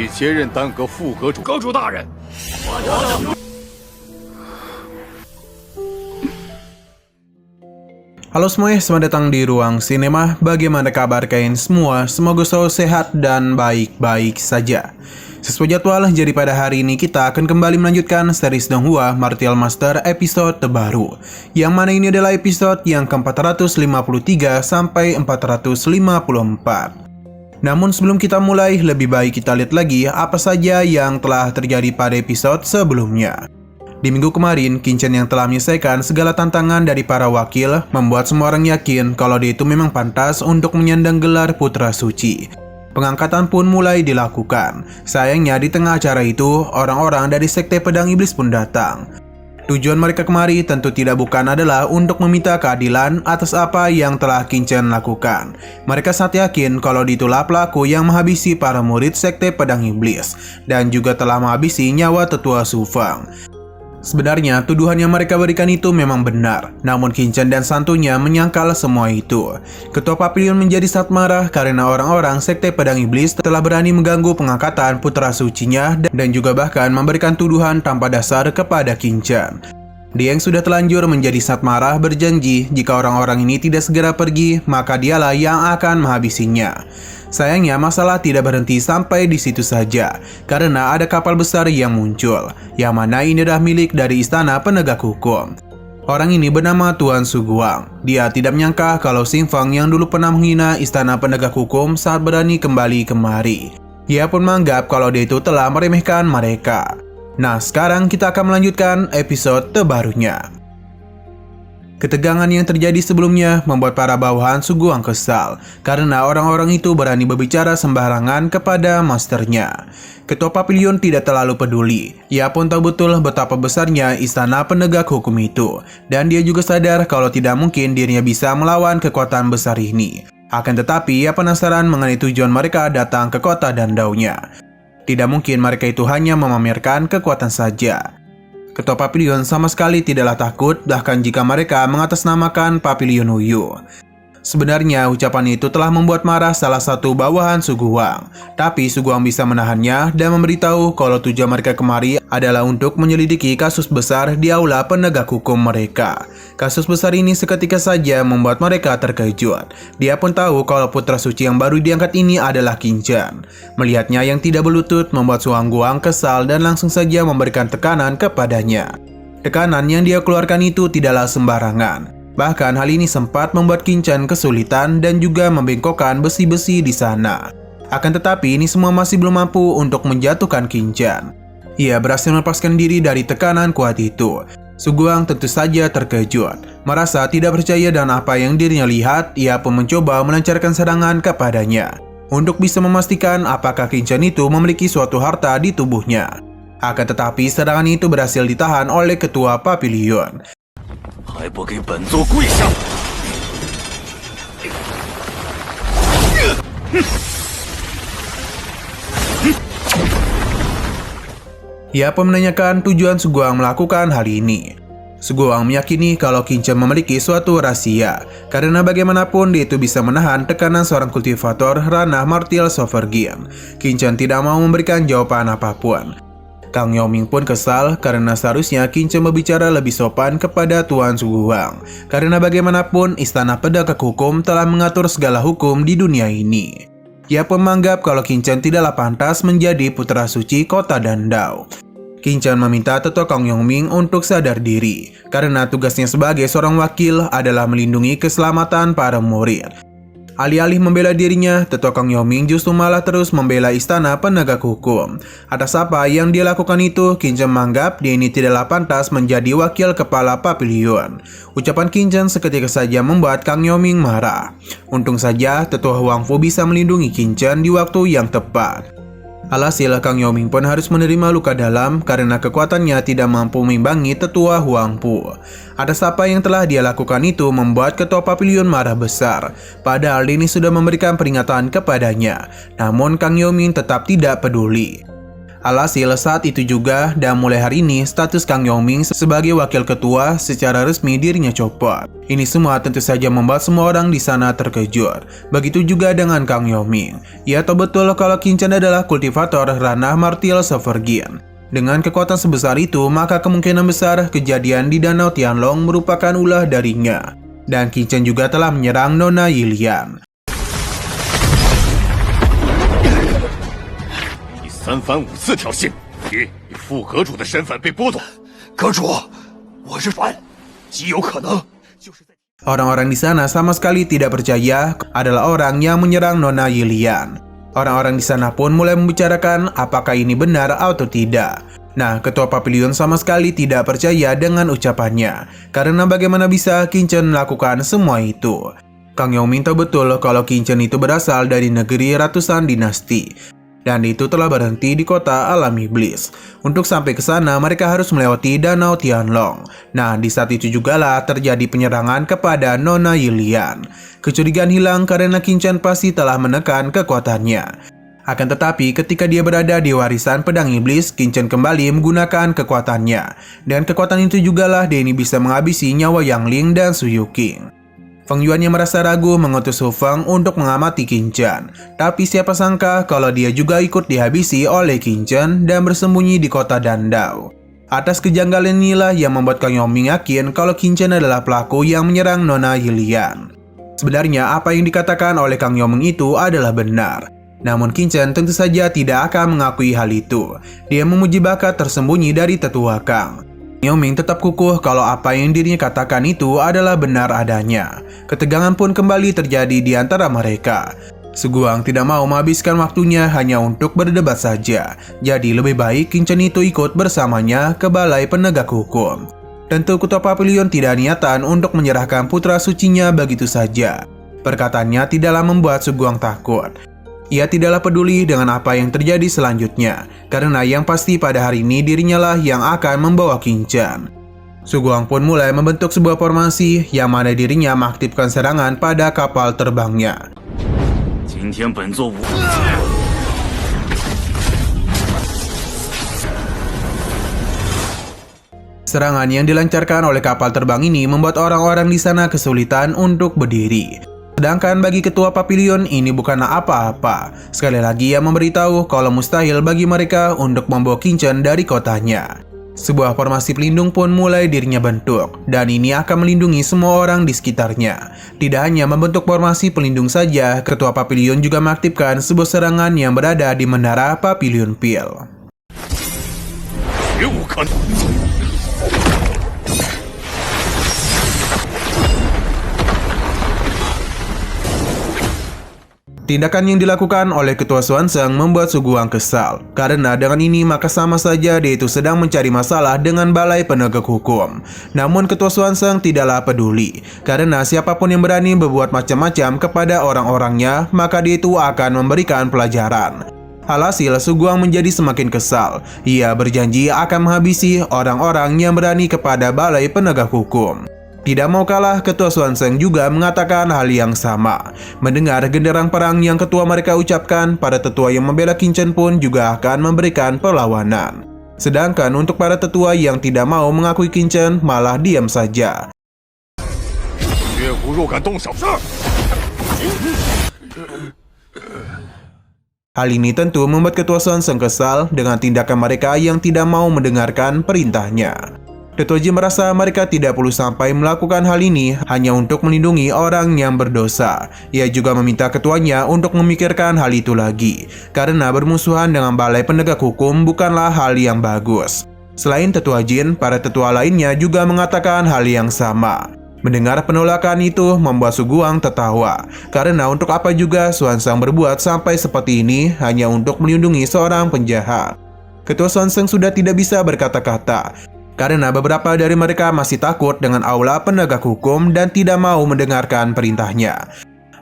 已接任丹阁副阁主。阁主大人，Halo semuanya, selamat datang di Ruang Sinema. Bagaimana kabar kalian semua? Semoga selalu sehat dan baik-baik saja. Sesuai jadwal, jadi pada hari ini kita akan kembali melanjutkan series Donghua Martial Master episode terbaru. Yang mana ini adalah episode yang ke-453 sampai 454. Namun sebelum kita mulai, lebih baik kita lihat lagi apa saja yang telah terjadi pada episode sebelumnya. Di minggu kemarin, Qin-Chen yang telah menyelesaikan segala tantangan dari para wakil membuat semua orang yakin kalau dia itu memang pantas untuk menyandang gelar Putra Suci. Pengangkatan pun mulai dilakukan. Sayangnya di tengah acara itu, orang-orang dari Sekte Pedang Iblis pun datang. Tujuan mereka kemari tentu tidak bukan adalah untuk meminta keadilan atas apa yang telah Qin-Chen lakukan. Mereka sangat yakin kalau ditulah pelaku yang menghabisi para murid Sekte Pedang Iblis dan juga telah menghabisi nyawa tetua Su Feng. Sebenarnya tuduhan yang mereka berikan itu memang benar, namun Qin-Chen dan santunya menyangkal semua itu. Ketua Papilion menjadi sangat marah karena orang-orang Sekte Pedang Iblis telah berani mengganggu pengangkatan putra sucinya dan juga bahkan memberikan tuduhan tanpa dasar kepada Qin-Chen. Dia yang sudah telanjur menjadi sangat marah berjanji jika orang-orang ini tidak segera pergi, maka dialah yang akan menghabisinya. Sayangnya masalah tidak berhenti sampai di situ saja, karena ada kapal besar yang muncul, yang mana ini adalah milik dari Istana Penegak Hukum. Orang ini bernama Tuan Su Guang. Dia tidak menyangka kalau Xing Feng yang dulu pernah menghina Istana Penegak Hukum saat berani kembali kemari. Dia pun menganggap kalau dia itu telah meremehkan mereka. Nah, sekarang kita akan melanjutkan episode terbarunya. Ketegangan yang terjadi sebelumnya membuat para bawahan Su Guang kesal karena orang-orang itu berani berbicara sembarangan kepada masternya. Ketua Papilion tidak terlalu peduli. Ia pun tahu betul betapa besarnya Istana Penegak Hukum itu, dan dia juga sadar kalau tidak mungkin dirinya bisa melawan kekuatan besar ini. Akan tetapi ia penasaran mengenai tujuan mereka datang ke kota Dandaunya. Tidak mungkin mereka itu hanya memamerkan kekuatan saja. Ketua Papilion sama sekali tidaklah takut, bahkan jika mereka mengatasnamakan Papilion Huyu. Sebenarnya ucapan itu telah membuat marah salah satu bawahan Su Guang, tapi Su Guang bisa menahannya dan memberitahu kalau tujuan mereka kemari adalah untuk menyelidiki kasus besar di aula penegak hukum mereka. Kasus besar ini seketika saja membuat mereka terkejut. Dia pun tahu kalau putra suci yang baru diangkat ini adalah Qin-Chen. Melihatnya yang tidak berlutut membuat Su Guang kesal dan langsung saja memberikan tekanan kepadanya. Tekanan yang dia keluarkan itu tidaklah sembarangan. Bahkan hal ini sempat membuat Qin-Chen kesulitan dan juga membengkokkan besi-besi di sana. Akan tetapi ini semua masih belum mampu untuk menjatuhkan Qin-Chen. Ia berhasil melepaskan diri dari tekanan kuat itu. Su Guang tentu saja terkejut. Merasa tidak percaya dengan apa yang dirinya lihat, ia pun mencoba melancarkan serangan kepadanya untuk bisa memastikan apakah Qin-Chen itu memiliki suatu harta di tubuhnya. Akan tetapi serangan itu berhasil ditahan oleh Ketua Papilion. 还不给本座跪下！ Ia pun menanyakan tujuan Su Guang melakukan hal ini. Su Guang meyakini kalau Qin-Chen memiliki suatu rahasia, karena bagaimanapun dia itu bisa menahan tekanan seorang kultivator ranah martial Sovergin. Qin-Chen tidak mau memberikan jawaban apapun. Kang Yaoming pun kesal karena seharusnya Qin-Chen berbicara lebih sopan kepada Tuan Su Guang, karena bagaimanapun Istana Penegak Hukum telah mengatur segala hukum di dunia ini. Ia pun menganggap kalau Qin-Chen tidaklah pantas menjadi putra suci kota Dandau. Qin-Chen meminta Tetua Kang Yaoming untuk sadar diri, karena tugasnya sebagai seorang wakil adalah melindungi keselamatan para murid. Alih-alih membela dirinya, Tetua Kang Yaoming justru malah terus membela Istana Penegak Hukum. Atas apa yang dia lakukan itu, Qin-Chen menganggap dia ini tidaklah pantas menjadi wakil kepala Papilion. Ucapan Qin-Chen seketika saja membuat Kang Yaoming marah. Untung saja Tetua Huang Fu bisa melindungi Qin-Chen di waktu yang tepat. Alhasil, Kang Yaoming pun harus menerima luka dalam karena kekuatannya tidak mampu mengimbangi Tetua Huang Fu. Atas apa yang telah dia lakukan itu membuat Ketua Papilion marah besar. Padahal ini sudah memberikan peringatan kepadanya. Namun Kang Yaoming tetap tidak peduli. Alhasil saat itu juga dan mulai hari ini status Kang Yongming sebagai wakil ketua secara resmi dirinya copot. Ini semua tentu saja membuat semua orang di sana terkejut. Begitu juga dengan Kang Yongming. Ia tahu betul kalau Qin Chen adalah kultivator ranah martial Severgin. Dengan kekuatan sebesar itu, maka kemungkinan besar kejadian di Danau Tianlong merupakan ulah darinya. Dan Qin Chen juga telah menyerang Nona Yilian. 三番五次挑衅，你副阁主的身份被剥夺。阁主，我是反，极有可能就是在。 Orang-orang di sana sama sekali tidak percaya adalah orang yang menyerang Nona Yilian. Orang-orang di sana pun mulai membicarakan apakah ini benar atau tidak. Nah, ketua Papilion sama sekali tidak percaya dengan ucapannya. Karena bagaimana bisa Qin Chen melakukan semua itu? Kang Yongming tahu betul kalau Qin Chen itu berasal dari negeri ratusan dinasti. Dan itu telah berhenti di kota alam iblis. Untuk sampai ke sana, mereka harus melewati Danau Tianlong. Nah, di saat itu jugalah terjadi penyerangan kepada Nona Yilian. Kecurigaan hilang karena Qin Chen pasti telah menekan kekuatannya. Akan tetapi, ketika dia berada di warisan pedang iblis, Qin Chen kembali menggunakan kekuatannya. Dan kekuatan itu jugalah dia ini bisa menghabisi nyawa Yang Ling dan Su Yuqing. Feng Yuan yang merasa ragu mengutus Hu Feng untuk mengamati Qin Chen. Tapi siapa sangka kalau dia juga ikut dihabisi oleh Qin Chen dan bersembunyi di kota Dandao. Atas kejanggalan inilah yang membuat Kang Yongming yakin kalau Qin Chen adalah pelaku yang menyerang Nona Yilian. Sebenarnya apa yang dikatakan oleh Kang Yongming itu adalah benar. Namun Qin Chen tentu saja tidak akan mengakui hal itu. Dia memuji bakat tersembunyi dari tetua Kang. Yongming tetap kukuh kalau apa yang dirinya katakan itu adalah benar adanya. Ketegangan pun kembali terjadi di antara mereka. Suguang tidak mau menghabiskan waktunya hanya untuk berdebat saja. Jadi lebih baik Qin Chen itu ikut bersamanya ke balai penegak hukum. Tentu ketua Papilion tidak niatan untuk menyerahkan putra sucinya begitu saja. Perkataannya tidaklah membuat Suguang takut. Ia tidaklah peduli dengan apa yang terjadi selanjutnya, karena yang pasti pada hari ini dirinya lah yang akan membawa Qin Chen. Suguang pun mulai membentuk sebuah formasi yang mana dirinya mengaktifkan serangan pada kapal terbangnya. Serangan yang dilancarkan oleh kapal terbang ini membuat orang-orang di sana kesulitan untuk berdiri. Sedangkan bagi ketua Papilion ini bukanlah apa-apa. Sekali lagi ia memberitahu kalau mustahil bagi mereka untuk membawa Qin Chen dari kotanya. Sebuah formasi pelindung pun mulai dirinya bentuk, dan ini akan melindungi semua orang di sekitarnya. Tidak hanya membentuk formasi pelindung saja, ketua Papilion juga mengaktifkan sebuah serangan yang berada di menara Papilion Pil. Tindakan yang dilakukan oleh ketua Xuanzeng membuat Suguang kesal. Karena dengan ini maka sama saja dia itu sedang mencari masalah dengan balai penegak hukum. Namun ketua Xuanzeng tidaklah peduli. Karena siapapun yang berani berbuat macam-macam kepada orang-orangnya, maka dia itu akan memberikan pelajaran. Alhasil Suguang menjadi semakin kesal. Ia berjanji akan menghabisi orang-orang yang berani kepada balai penegak hukum. Tidak mau kalah, ketua Xuanzeng juga mengatakan hal yang sama. Mendengar genderang perang yang ketua mereka ucapkan, para tetua yang membela Qin Chen pun juga akan memberikan perlawanan. Sedangkan untuk para tetua yang tidak mau mengakui Qin Chen malah diam saja. Hal ini tentu membuat ketua Xuanzeng kesal dengan tindakan mereka yang tidak mau mendengarkan perintahnya. Ketua Jin merasa mereka tidak perlu sampai melakukan hal ini hanya untuk melindungi orang yang berdosa. Ia juga meminta ketuanya untuk memikirkan hal itu lagi, karena bermusuhan dengan balai penegak hukum bukanlah hal yang bagus. Selain Tetua Jin, para tetua lainnya juga mengatakan hal yang sama. Mendengar penolakan itu membuat Suguang tertawa, karena untuk apa juga Xuanzeng berbuat sampai seperti ini hanya untuk melindungi seorang penjahat. Ketua Xuanzeng sudah tidak bisa berkata-kata, karena beberapa dari mereka masih takut dengan aula penegak hukum dan tidak mau mendengarkan perintahnya.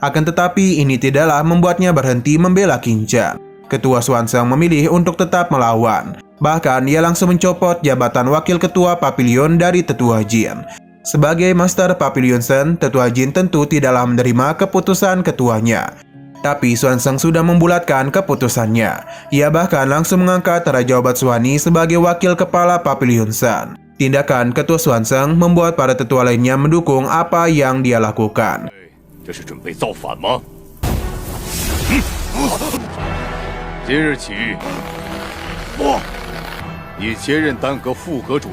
Akan tetapi ini tidaklah membuatnya berhenti membela Qin Chen. Ketua Xuanzeng memilih untuk tetap melawan. Bahkan ia langsung mencopot jabatan wakil ketua Papilion dari Tetua Jin. Sebagai Master Papilion Shen, Tetua Jin tentu tidaklah menerima keputusan ketuanya. Tapi Swanseng sudah membulatkan keputusannya. Ia bahkan langsung mengangkat Raja Obat Suwani sebagai wakil kepala Papilion Shan. Tindakan Ketua Swanseng membuat para tetua lainnya mendukung apa yang dia lakukan. 这是准备造反吗？今日起，不，你接任当个副阁主。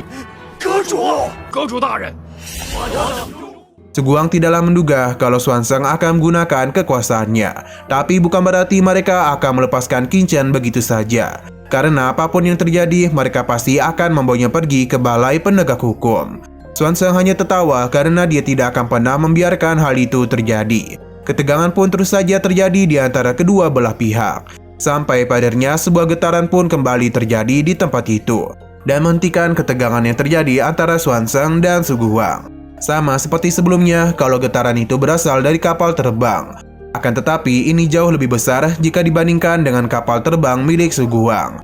阁主大人， Suguang tidaklah menduga kalau Swanseng akan menggunakan kekuasaannya. Tapi bukan berarti mereka akan melepaskan Qingchen begitu saja. Karena apapun yang terjadi, mereka pasti akan membawanya pergi ke balai penegak hukum. Swanseng hanya tertawa karena dia tidak akan pernah membiarkan hal itu terjadi. Ketegangan pun terus saja terjadi di antara kedua belah pihak. Sampai padarnya sebuah getaran pun kembali terjadi di tempat itu. Dan menghentikan ketegangan yang terjadi antara Swanseng dan Suguang. Sama seperti sebelumnya, kalau getaran itu berasal dari kapal terbang. Akan tetapi, ini jauh lebih besar jika dibandingkan dengan kapal terbang milik Suguang.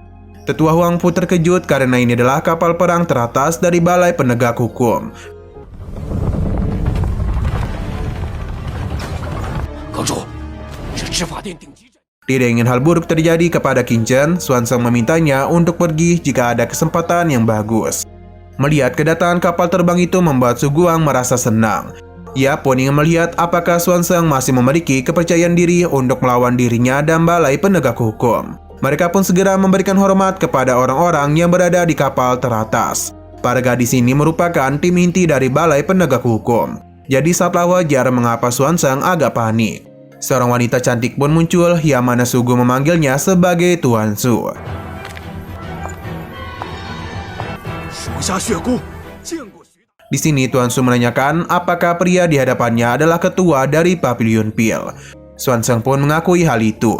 Tetua Huangfu terkejut karena ini adalah kapal perang teratas dari Balai Penegak Hukum. 阁主，这执法殿顶级战。 Tidak ingin hal buruk terjadi kepada Qingchen, Swanseng memintanya untuk pergi jika ada kesempatan yang bagus. Melihat kedatangan kapal terbang itu membuat Suguang merasa senang. Ia pun ingin melihat apakah Swanseng masih memiliki kepercayaan diri untuk melawan dirinya dan Balai Penegak Hukum. Mereka pun segera memberikan hormat kepada orang-orang yang berada di kapal teratas. Para gadis ini merupakan tim inti dari Balai Penegak Hukum. Jadi sangatlah wajar mengapa Swanseng agak panik. Seorang wanita cantik pun muncul yang mana Sugu memanggilnya sebagai Tuan Su. 属下血姑见过徐大。 Di sini Tuan Su menanyakan apakah pria di hadapannya adalah ketua dari Papilion Pil. Swanseng pun mengakui hal itu.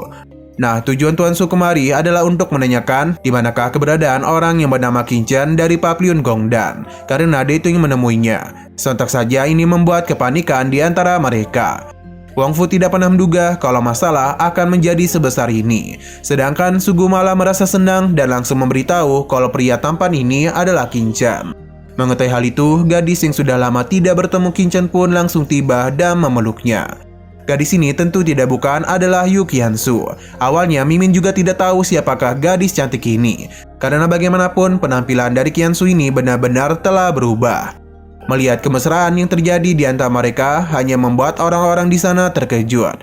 Nah, tujuan Tuan Su kemari adalah untuk menanyakan di manakah keberadaan orang yang bernama Qingchen dari Papilion Gongdan, karena dia itu ingin menemuinya. Sontak saja ini membuat kepanikan di antara mereka. Huangfu tidak pernah menduga kalau masalah akan menjadi sebesar ini. Sedangkan Sugu malah merasa senang dan langsung memberitahu kalau pria tampan ini adalah Qingchen. Mengetahui hal itu, gadis yang sudah lama tidak bertemu Qingchen pun langsung tiba dan memeluknya. Gadis ini tentu tidak bukan adalah Yu Qiansu. Awalnya Mimin juga tidak tahu siapakah gadis cantik ini. Karena bagaimanapun penampilan dari Qiansu ini benar-benar telah berubah. Melihat kemesraan yang terjadi di antara mereka hanya membuat orang-orang di sana terkejut.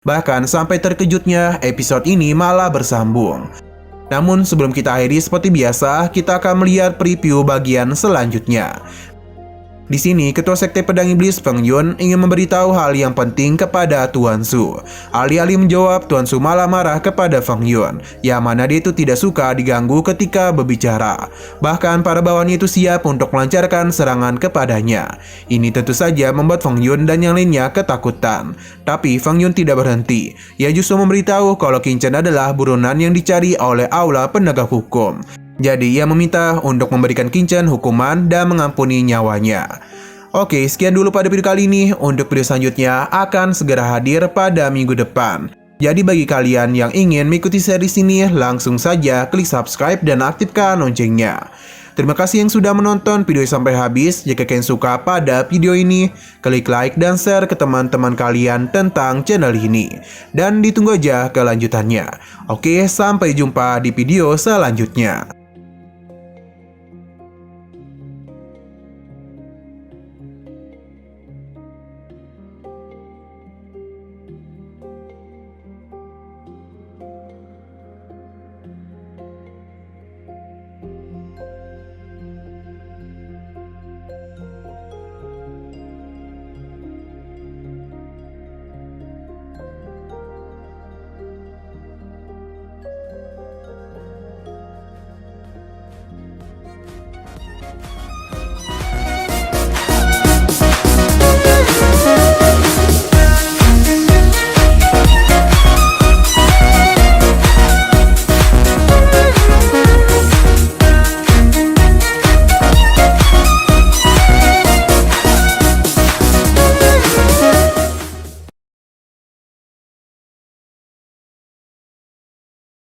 Bahkan sampai terkejutnya episode ini malah bersambung. Namun sebelum kita akhiri seperti biasa, kita akan melihat preview bagian selanjutnya. Di sini, Ketua Sekte Pedang Iblis Feng Yun ingin memberitahu hal yang penting kepada Tuan Su. Alih-alih menjawab, Tuan Su malah marah kepada Feng Yun, yang mana dia itu tidak suka diganggu ketika berbicara. Bahkan para bawahannya itu siap untuk melancarkan serangan kepadanya. Ini tentu saja membuat Feng Yun dan yang lainnya ketakutan. Tapi Feng Yun tidak berhenti. Ia justru memberitahu kalau Qingchen adalah buronan yang dicari oleh Aula Penegak Hukum. Jadi ia meminta untuk memberikan Qingchen hukuman dan mengampuni nyawanya. Oke, sekian dulu pada video kali ini. Untuk video selanjutnya akan segera hadir pada minggu depan. Jadi bagi kalian yang ingin mengikuti series ini, langsung saja klik subscribe dan aktifkan loncengnya. Terima kasih yang sudah menonton video sampai habis. Jika kalian suka pada video ini, klik like dan share ke teman-teman kalian tentang channel ini. Dan ditunggu aja kelanjutannya. Oke, sampai jumpa di video selanjutnya.